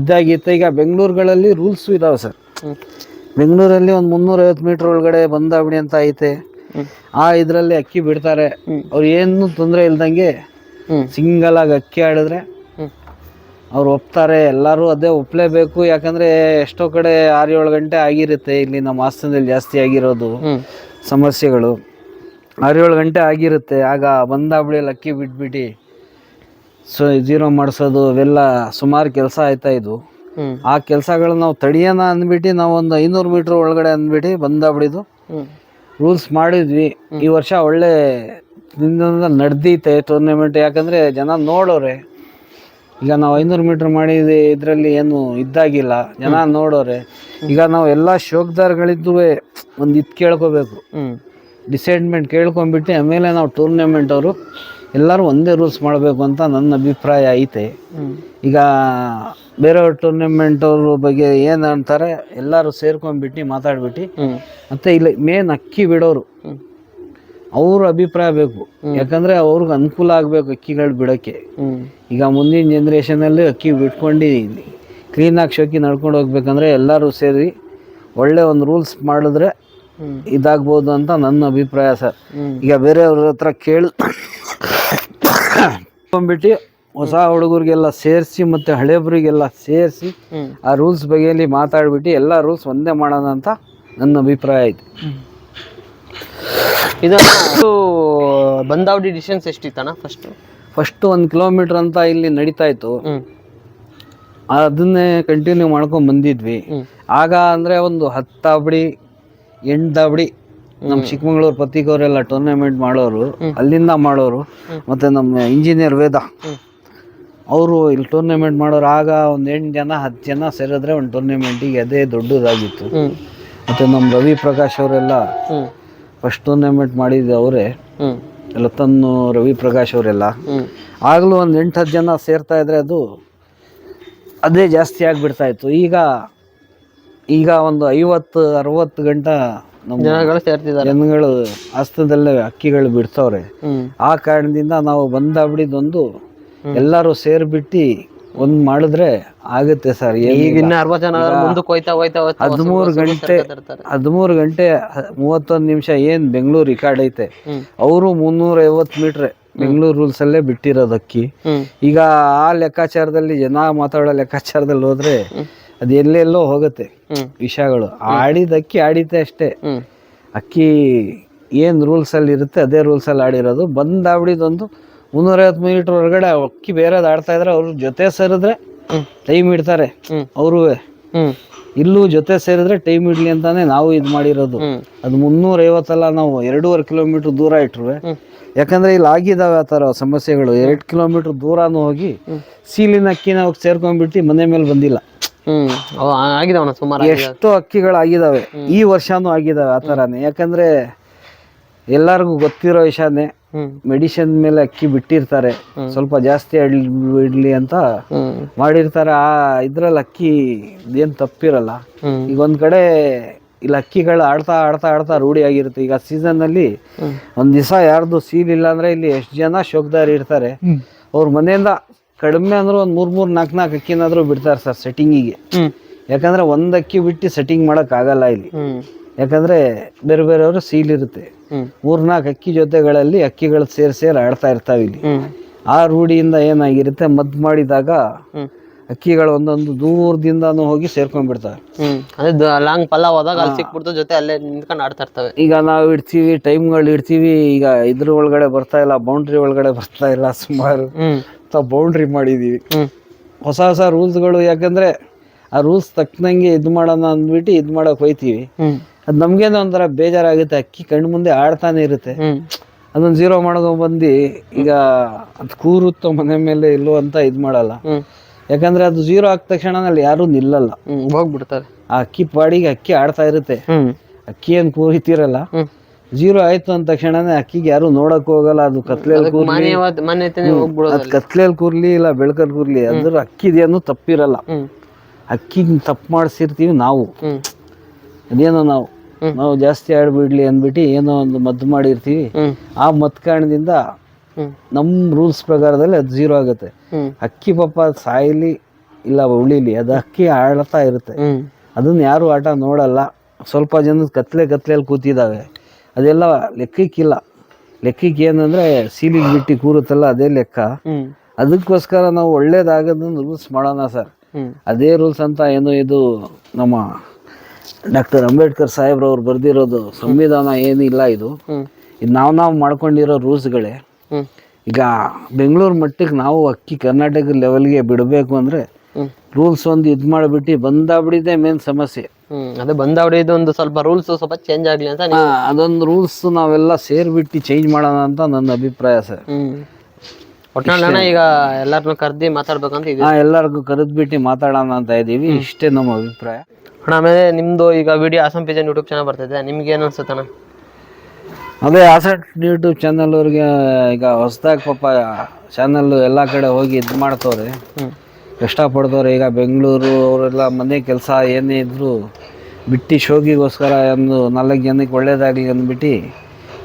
ಇದ್ದಾಗಿತ್ತು. ಈಗ ಬೆಂಗಳೂರುಗಳಲ್ಲಿ ರೂಲ್ಸ್ ಇದಾವೆ ಸರ್. ಬೆಂಗಳೂರಲ್ಲಿ ಒಂದು 350 ಮೀಟರ್ ಒಳಗಡೆ ಬಂದಾವಣಿ ಅಂತ ಐತೆ. ಆ ಇದರಲ್ಲಿ ಅಕ್ಕಿ ಬಿಡ್ತಾರೆ. ಅವ್ರು ಏನು ತೊಂದರೆ ಇಲ್ದಂಗೆ ಸಿಂಗಲ್ ಆಗಿ ಅಕ್ಕಿ ಆಡಿದ್ರೆ ಅವ್ರು ಒಪ್ತಾರೆ. ಎಲ್ಲರೂ ಅದೇ ಒಪ್ಲೇಬೇಕು. ಯಾಕಂದ್ರೆ ಎಷ್ಟೋ ಕಡೆ 6-7 ಗಂಟೆ ಆಗಿರುತ್ತೆ. ಇಲ್ಲಿ ನಮ್ಮ ಹಾಸನದಲ್ಲಿ ಜಾಸ್ತಿ ಆಗಿರೋದು ಸಮಸ್ಯೆಗಳು 6-7 ಗಂಟೆ ಆಗಿರುತ್ತೆ. ಆಗ ಬಂದಾವಳಿಯಲ್ಲಿ ಅಕ್ಕಿ ಬಿಟ್ಬಿಟ್ಟು ಜೀರೋ ಮಾಡಿಸೋದು ಅವೆಲ್ಲ ಸುಮಾರು ಕೆಲಸ ಆಯ್ತಾ ಇದು. ಆ ಕೆಲಸಗಳನ್ನ ನಾವು ತಡಿಯೋಣ ಅಂದ್ಬಿಟ್ಟು ನಾವು ಒಂದು 500 ಮೀಟರ್ ಒಳಗಡೆ ಅಂದ್ಬಿಟ್ಟು ಬಂದಾವಳಿದು ರೂಲ್ಸ್ ಮಾಡಿದ್ವಿ. ಈ ವರ್ಷ ಒಳ್ಳೆ ನಡೆದೈತೆ ಟೂರ್ನಮೆಂಟ್. ಯಾಕಂದ್ರೆ ಜನ ನೋಡೋರೆ. ಈಗ ನಾವು 500 ಮೀಟರ್ ಮಾಡಿದ್ವಿ, ಇದರಲ್ಲಿ ಏನು ಇದ್ದಾಗಿಲ್ಲ, ಜನ ನೋಡೋರೆ. ಈಗ ನಾವು ಎಲ್ಲ ಶೋಕ್ದಾರ್ಗಳಿದ್ದು ಒಂದು ಇದು ಕೇಳ್ಕೋಬೇಕು, ಡಿಸೈಡ್ಮೆಂಟ್ ಕೇಳ್ಕೊಂಡ್ಬಿಟ್ಟು ಆಮೇಲೆ ನಾವು ಟೂರ್ನಮೆಂಟ್ ಅವರು ಎಲ್ಲರೂ ಒಂದೇ ರೂಲ್ಸ್ ಮಾಡಬೇಕು ಅಂತ ನನ್ನ ಅಭಿಪ್ರಾಯ ಐತೆ. ಈಗ ಬೇರೆಯವ್ರ ಟೂರ್ನಮೆಂಟ್ ಅವ್ರ ಬಗ್ಗೆ ಏನು ಅಂತಾರೆ ಎಲ್ಲರೂ ಸೇರ್ಕೊಂಡ್ಬಿಟ್ಟು ಮಾತಾಡ್ಬಿಟ್ಟು ಮತ್ತೆ ಇಲ್ಲಿ ಮೇನ್ ಅಕ್ಕಿ ಬಿಡೋರು ಅವ್ರ ಅಭಿಪ್ರಾಯ ಬೇಕು. ಯಾಕಂದ್ರೆ ಅವ್ರಿಗೆ ಅನುಕೂಲ ಆಗ್ಬೇಕು ಅಕ್ಕಿಗಳು ಬಿಡೋಕ್ಕೆ. ಈಗ ಮುಂದಿನ ಜನ್ರೇಷನಲ್ಲಿ ಅಕ್ಕಿ ಬಿಟ್ಕೊಂಡು ಕ್ಲೀನಾಗಿ ಶೋಕಿ ನಡ್ಕೊಂಡು ಹೋಗ್ಬೇಕಂದ್ರೆ ಎಲ್ಲರೂ ಸೇರಿ ಒಳ್ಳೆ ಒಂದು ರೂಲ್ಸ್ ಮಾಡಿದ್ರೆ ಇದಾಗ್ಬೋದು ಅಂತ ನನ್ನ ಅಭಿಪ್ರಾಯ ಸರ್. ಈಗ ಬೇರೆಯವ್ರ ಹತ್ರ ಕೇಳ್ಕೊಂಡ್ಬಿಟ್ಟು ಹೊಸ ಹುಡುಗರಿಗೆಲ್ಲ ಸೇರಿಸಿ ಮತ್ತು ಹಳೆಬ್ರಿಗೆಲ್ಲ ಸೇರಿಸಿ ಆ ರೂಲ್ಸ್ ಬಗ್ಗೆಯಲ್ಲಿ ಮಾತಾಡ್ಬಿಟ್ಟು ಎಲ್ಲ ರೂಲ್ಸ್ ಒಂದೇ ಮಾಡೋಣ ಅಂತ ನನ್ನ ಅಭಿಪ್ರಾಯ ಐತೆ. ಇದು ಬಂದಾವಡಿ ಡಿಸ್ಟೆನ್ಸ್ ಎಷ್ಟಿತ್ತಣ್ಣ? ಫಸ್ಟ್ 1 ಕಿಲೋಮೀಟರ್ ಅಂತ ಇಲ್ಲಿ ನಡೀತಾ ಇತ್ತು. ಅದನ್ನೇ ಕಂಟಿನ್ಯೂ ಮಾಡ್ಕೊಂಡು ಬಂದಿದ್ವಿ. ಆಗ ಅಂದರೆ ಒಂದು 10 ದಾಬಡಿ 8 ದಾಬಡಿ ನಮ್ಮ ಚಿಕ್ಕಮಗಳೂರು ಪತ್ತಿಕವರೆಲ್ಲ ಟೂರ್ನಮೆಂಟ್ ಮಾಡೋರು, ಅಲ್ಲಿಂದ ಮಾಡೋರು. ಮತ್ತು ನಮ್ಮ ಇಂಜಿನಿಯರ್ ವೇದ ಅವರು ಇಲ್ಲಿ ಟೂರ್ನಮೆಂಟ್ ಮಾಡೋರು. ಆಗ ಒಂದು 8 ಜನ 10 ಜನ ಸೇರಿದ್ರೆ ಒಂದು ಟೂರ್ನಮೆಂಟಿಗೆ ಅದೇ ದೊಡ್ಡದಾಗಿತ್ತು. ಮತ್ತು ನಮ್ಮ ರವಿ ಪ್ರಕಾಶ್ ಅವರೆಲ್ಲ ಫಸ್ಟ್ ಟೂರ್ನಮೆಂಟ್ ಮಾಡಿದ್ದು ಅವರೇ, ಲತನ್ನು ರವಿ ಪ್ರಕಾಶ್ ಅವರೆಲ್ಲ. ಆಗಲೂ ಒಂದು 8-10 ಜನ ಸೇರ್ತಾ ಇದ್ರೆ ಅದೇ ಜಾಸ್ತಿ ಆಗಿಬಿಡ್ತಾ ಇತ್ತು. ಈಗ ಒಂದು 50-60 ಗಂಟೆ ನಮ್ಮ ಜನಗಳು ಹಸ್ತದಲ್ಲೇ ಅಕ್ಕಿಗಳು ಬಿಡ್ತವ್ರೆ. ಆ ಕಾರಣದಿಂದ ನಾವು ಬಂದಾಗ್ಬಿಟ್ಟಿದ್ದೊಂದು ಎಲ್ಲರೂ ಸೇರ್ಬಿಟ್ಟು ಒಂದು ಮಾಡಿದ್ರೆ ಆಗುತ್ತೆ ಸರ್. ಈಗ 13 ಗಂಟೆ 31 ನಿಮಿಷ ಏನು ಬೆಂಗಳೂರು ರಿಕಾರ್ಡ್ ಐತೆ, ಅವರು 350 ಮೀಟ್ರೆ ಬೆಂಗಳೂರು ರೂಲ್ಸ್ ಅಲ್ಲೇ ಬಿಟ್ಟಿರೋದು ಅಕ್ಕಿ. ಈಗ ಆ ಲೆಕ್ಕಾಚಾರದಲ್ಲಿ ಜನ ಮಾತಾಡೋ ಲೆಕ್ಕಾಚಾರದಲ್ಲಿ ಹೋದ್ರೆ ಅದು ಎಲ್ಲೆಲ್ಲೋ ಹೋಗುತ್ತೆ ವಿಷಯಗಳು. ಆಡಿದ ಅಕ್ಕಿ ಆಡಿತೆ ಅಷ್ಟೇ. ಅಕ್ಕಿ ಏನು ರೂಲ್ಸ್ ಅಲ್ಲಿ ಇರುತ್ತೆ ಅದೇ ರೂಲ್ಸ್ ಅಲ್ಲಿ ಆಡಿರೋದು. ಬಂದಾಗ್ಬಿಡಿದೊಂದು 350 ಮೀಟರ್ ಹೊರಗಡೆ ಅಕ್ಕಿ ಬೇರೆದು ಆಡ್ತಾ ಇದ್ರೆ ಅವ್ರ ಜೊತೆ ಸೇರಿದ್ರೆ ಟೈಮ್ ಇಡ್ತಾರೆ ಅವರು. ಇಲ್ಲೂ ಜೊತೆ ಸೇರಿದ್ರೆ ಟೈಮ್ ಇಡ್ಲಿ ಅಂತಾನೆ ನಾವು ಇದು ಮಾಡಿರೋದು. ಅದು 350 ಅಲ್ಲ, ನಾವು 2.5 ಕಿಲೋಮೀಟರ್ ದೂರ ಇಟ್ರುವೆ. ಯಾಕಂದ್ರೆ ಇಲ್ಲಿ ಆಗಿದಾವೆ ಆ ಥರ ಸಮಸ್ಯೆಗಳು. 2 ಕಿಲೋಮೀಟರ್ ದೂರನೂ ಹೋಗಿ ಸೀಲಿನ ಅಕ್ಕಿನ ಹೋಗಿ ಸೇರ್ಕೊಂಡ್ಬಿಟ್ಟು ಮನೆ ಮೇಲೆ ಬಂದಿಲ್ಲ. ಎಷ್ಟೋ ಅಕ್ಕಿಗಳಾಗಿದ್ದಾವೆ. ಈ ವರ್ಷನೂ ಆಗಿದಾವೆ ಆ ಥರನೇ. ಯಾಕಂದ್ರೆ ಎಲ್ಲರಿಗೂ ಗೊತ್ತಿರೋ ವಿಷಯನೇ, ಮೆಡಿಸಿನ್ ಮೇಲೆ ಅಕ್ಕಿ ಬಿಟ್ಟಿರ್ತಾರೆ, ಸ್ವಲ್ಪ ಜಾಸ್ತಿ ಇಡ್ಲಿ ಅಂತ ಮಾಡಿರ್ತಾರೆ. ಆ ಇದ್ರಲ್ಲಿ ಅಕ್ಕಿ ಏನ್ ತಪ್ಪಿರಲ್ಲ. ಈಗ ಒಂದ್ ಕಡೆ ಇಲ್ಲಿ ಅಕ್ಕಿಗಳು ಆಡ್ತಾ ಆಡ್ತಾ ಆಡ್ತಾ ರೂಢಿ ಆಗಿರುತ್ತೆ. ಈಗ ಸೀಸನ್ ಅಲ್ಲಿ ಒಂದ್ ದಿವಸ ಯಾರ್ದು ಸೀಲ್ ಇಲ್ಲ ಅಂದ್ರೆ ಇಲ್ಲಿ ಎಷ್ಟು ಜನ ಶೋಕ್ದಾರಿ ಇರ್ತಾರೆ. ಅವ್ರ ಮನೆಯಿಂದ ಕಡಿಮೆ ಅಂದ್ರೆ ಒಂದ್ 3-4 ಅಕ್ಕಿನಾದ್ರೂ ಬಿಡ್ತಾರೆ ಸರ್ ಸೆಟ್ಟಿಂಗಿಗೆ. ಯಾಕಂದ್ರೆ ಒಂದ್ ಅಕ್ಕಿ ಬಿಟ್ಟು ಸೆಟ್ಟಿಂಗ್ ಮಾಡಕ್ ಆಗಲ್ಲ ಇಲ್ಲಿ. ಯಾಕಂದ್ರೆ ಬೇರೆ ಬೇರೆಯವರು ಸೀಲ್ ಇರುತ್ತೆ. 3-4 ಅಕ್ಕಿ ಜೊತೆಗಳಲ್ಲಿ ಅಕ್ಕಿಗಳು ಸೇರಿ ಆಡ್ತಾ ಇರ್ತಾವೆ ಇಲ್ಲಿ. ಆ ರೂಢಿಯಿಂದ ಏನಾಗಿರುತ್ತೆ, ಮದ್ದು ಮಾಡಿದಾಗ ಹಕ್ಕಿಗಳು ಒಂದೊಂದು ದೂರದಿಂದನೂ ಹೋಗಿ ಸೇರ್ಕೊಂಡ್ಬಿಡ್ತವೆ. ಅದೇ ಲಾಂಗ್ ಪಲ್ಲ ಹೋದಾಗ ಅಲ್ಲಿ ಸಿಕ್ಬಿಡ್ತು, ಜೊತೆ ಅಲ್ಲೇ ನಿಂತ್ಕೊಂಡು ಆಡ್ತಾ ಇರ್ತವೆ. ಈಗ ನಾವು ಇಡ್ತೀವಿ, ಟೈಮ್ಗಳು ಇಡ್ತೀವಿ, ಈಗ ಇದ್ರ ಒಳಗಡೆ ಬರ್ತಾ ಇಲ್ಲ, ಬೌಂಡ್ರಿ ಒಳಗಡೆ ಬರ್ತಾ ಇಲ್ಲ, ಸುಮಾರು ಬೌಂಡ್ರಿ ಮಾಡಿದೀವಿ. ಹೊಸ ಹೊಸ ರೂಲ್ಸ್ಗಳು, ಯಾಕಂದ್ರೆ ಆ ರೂಲ್ಸ್ ತಕ್ಕನಂಗೆ ಇದು ಮಾಡೋಣ ಅಂದ್ಬಿಟ್ಟು ಇದು ಮಾಡಕ್ ಹೋಯ್ತೀವಿ. ಅದು ನಮ್ಗೇನೋ ಒಂಥರ ಬೇಜಾರಾಗುತ್ತೆ. ಅಕ್ಕಿ ಕಣ್ಣು ಮುಂದೆ ಆಡ್ತಾನೆ ಇರುತ್ತೆ, ಅದನ್ನ ಜೀರೋ ಮಾಡ್ಕೊಂಡ್ ಬಂದು ಈಗ ಅದು ಕೂರುತ್ತೋ ಮನೆ ಮೇಲೆ ಇಲ್ಲೋ ಅಂತ ಇದು ಮಾಡಲ್ಲ. ಯಾಕಂದ್ರೆ ಅದು ಜೀರೋ ಆದ ತಕ್ಷಣ ಅಲ್ಲಿ ಯಾರು ನಿಲ್ಲಲ್ಲ, ಹೋಗ್ಬಿಡ್ತಾರೆ. ಆ ಅಕ್ಕಿ ಪಾಡಿಗೆ ಅಕ್ಕಿ ಆಡ್ತಾ ಇರುತ್ತೆ. ಅಕ್ಕಿ ಏನ್ ಕೂರಿತಿರಲ್ಲ, ಜೀರೋ ಆಯ್ತು ಅಂದ ತಕ್ಷಣನೇ ಅಕ್ಕಿಗೆ ಯಾರು ನೋಡಕ್ ಹೋಗಲ್ಲ. ಅದು ಕತ್ಲೆಯಲ್ಲಿ ಕೂರ್ಲಿ, ಅದ್ ಕತ್ಲೆಯಲ್ಲಿ ಕೂರ್ಲಿ ಇಲ್ಲ ಬೆಳಕಲ್ಲಿ ಕೂರ್ಲಿ, ಅದ್ರ ಅಕ್ಕಿದೇನು ತಪ್ಪಿರಲ್ಲ. ಅಕ್ಕಿಗೆ ತಪ್ಪು ಮಾಡಿಸಿರ್ತೀವಿ ನಾವು. ಅದೇನೋ ನಾವು ಜಾಸ್ತಿ ಆಡ್ಬಿಡ್ಲಿ ಅಂದ್ಬಿಟ್ಟು ಏನೋ ಒಂದು ಮದ್ದು ಮಾಡಿರ್ತೀವಿ. ಆ ಮದ್ದು ಕಾರಣದಿಂದ ನಮ್ಮ ರೂಲ್ಸ್ ಪ್ರಕಾರದಲ್ಲಿ ಅದು ಜೀರೋ ಆಗುತ್ತೆ. ಅಕ್ಕಿ ಪಾಪ ಸಾಯ್ಲಿ ಇಲ್ಲ ಉಳಿಲಿ, ಅದು ಅಕ್ಕಿ ಆಡ್ತಾ ಇರುತ್ತೆ. ಅದನ್ನ ಯಾರು ಆಟ ನೋಡಲ್ಲ. ಸ್ವಲ್ಪ ಜನ ಕತ್ಲೆಯಲ್ಲಿ ಕೂತಿದ್ದಾವೆ, ಅದೆಲ್ಲ ಲೆಕ್ಕಕ್ಕಿಲ್ಲ. ಲೆಕ್ಕಕ್ಕೆ ಏನಂದ್ರೆ ಸೀಲಿಗೆ ಬಿಟ್ಟು ಕೂರುತ್ತಲ್ಲ, ಅದೇ ಲೆಕ್ಕ. ಅದಕ್ಕೋಸ್ಕರ ನಾವು ಒಳ್ಳೇದಾಗೋದನ್ನ ರೂಲ್ಸ್ ಮಾಡೋಣ ಸರ್. ಅದೇ ರೂಲ್ಸ್ ಅಂತ ಏನು ಇದು ನಮ್ಮ ಡಾಕ್ಟರ್ ಅಂಬೇಡ್ಕರ್ ಸಾಹೇಬ್ರವ್ರು ಬರ್ದಿರೋದು ಸಂವಿಧಾನ ಏನಿಲ್ಲ. ಇದು ನಾವು ಮಾಡ್ಕೊಂಡಿರೋ ರೂಲ್ಸ್ಗಳೇ. ಈಗ ಬೆಂಗಳೂರು ಮಟ್ಟಕ್ಕೆ ನಾವು ಅಕ್ಕಿ ಕರ್ನಾಟಕ ಲೆವೆಲ್ಗೆ ಬಿಡಬೇಕು ಅಂದ್ರೆ ರೂಲ್ಸ್ ಒಂದು ಇದು ಮಾಡಿಬಿಟ್ಟು ಬಂದಾಬಿಡಿದೆ ಮೇನ್ ಸಮಸ್ಯೆ. ಅದೇ ಬಂದಾಬಿಡಿದು ಒಂದು ಸ್ವಲ್ಪ ರೂಲ್ಸ್ ಸ್ವಲ್ಪ ಚೇಂಜ್ ಆಗ್ಲಿ ಅಂತ ಅದೊಂದು ರೂಲ್ಸ್ ನಾವೆಲ್ಲ ಸೇರ್ಬಿಟ್ಟು ಚೇಂಜ್ ಮಾಡೋಣ ಅಂತ ನನ್ನ ಅಭಿಪ್ರಾಯ ಸರ್. ಒಟ್ನಲ್ಲಿ ಈಗ ಎಲ್ಲಾರನ್ನು ಕರೆದಿ ಮಾತಾಡ್ಬೇಕಂತ ಇದೀವಿ. ಎಲ್ಲರಿಗೂ ಕರೆದ್ಬಿಟ್ಟು ಮಾತಾಡೋಣ ಅಂತ ಇದೀವಿ. ಇಷ್ಟೇ ನಮ್ಮ ಅಭಿಪ್ರಾಯ. ಆಮೇಲೆ ನಿಮ್ದು ಈಗ video awesome Pigeon YouTube channel ಬರ್ತಿದೆ, ನಿಮ್ಗೆ ಏನು ಅನ್ಸುತ್ತಣ್ಣ? ಅದೇ ಆಸಟ್ ಯೂಟ್ಯೂಬ್ ಚಾನಲ್ ಅವ್ರಿಗೆ ಈಗ ಹೊಸದಾಗಿ ಪಾಪ ಚಾನಲ್ ಎಲ್ಲ ಕಡೆ ಹೋಗಿ ಇದು ಮಾಡ್ತವ್ರೆ, ಕಷ್ಟಪಡ್ತವ್ರೆ. ಈಗ ಬೆಂಗಳೂರು ಅವರೆಲ್ಲ ಮನೆ ಕೆಲಸ ಏನೇ ಇದ್ರು ಬಿಟ್ಟು ಶೋಗಿಗೋಸ್ಕರ ಒಂದು 4 ಜನಕ್ಕೆ ಒಳ್ಳೇದಾಗಲಿ ಅಂದ್ಬಿಟ್ಟು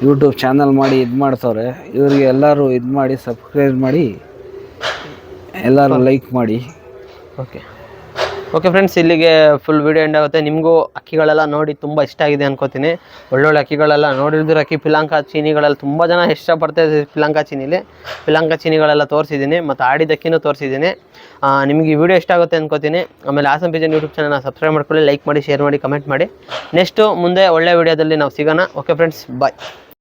ಯೂಟ್ಯೂಬ್ ಚಾನಲ್ ಮಾಡಿ ಇದು ಮಾಡ್ತವ್ರೆ. ಇವ್ರಿಗೆ ಎಲ್ಲರೂ ಇದು ಮಾಡಿ ಸಬ್ಸ್ಕ್ರೈಬ್ ಮಾಡಿ ಎಲ್ಲರೂ ಲೈಕ್ ಮಾಡಿ. ಓಕೆ ಫ್ರೆಂಡ್ಸ್, ಇಲ್ಲಿಗೆ ಫುಲ್ ವಿಡಿಯೋ ಎಂಡ್ ಆಗುತ್ತೆ. ನಿಮಗೂ ಅಕ್ಕಿಗಳೆಲ್ಲ ನೋಡಿ ತುಂಬ ಇಷ್ಟ ಆಗಿದೆ ಅನ್ಕೋತೀನಿ. ಒಳ್ಳೊಳ್ಳೆ ಅಕ್ಕಿಗಳೆಲ್ಲ ನೋಡಿದ್ರೆ ಅಕ್ಕಿ ಪಿಲಾಂಕ ಚೀನಿಗಳೆಲ್ಲ ತುಂಬ ಜನ ಇಷ್ಟಪಡ್ತಾಯಿದ್ದೀವಿ. ಪಿಲಾಂಕ ಚೀನಿಗಳೆಲ್ಲ ತೋರಿಸಿದ್ದೀನಿ, ಮತ್ತು ಆಡಿದಕ್ಕಿನೂ ತೋರಿಸಿದ್ದೀನಿ. ನಿಮಗೆ ಈ ವಿಡಿಯೋ ಇಷ್ಟ ಆಗುತ್ತೆ ಅನ್ಕೋತೀನಿ. ಆಮೇಲೆ ಆಸಮ್ ಪಿಜನ್ ಯೂಟ್ಯೂಬ್ ಚಾನಲ್ನ ಸಬ್ಸ್ಕ್ರೈಬ್ ಮಾಡ್ಕೊಳ್ಳಿ, ಲೈಕ್ ಮಾಡಿ, ಶೇರ್ ಮಾಡಿ, ಕಮೆಂಟ್ ಮಾಡಿ. ನೆಕ್ಸ್ಟು ಮುಂದೆ ಒಳ್ಳೆ ವಿಡಿಯೋದಲ್ಲಿ ನಾವು ಸಿಗೋಣ. ಓಕೆ ಫ್ರೆಂಡ್ಸ್, ಬಾಯ್.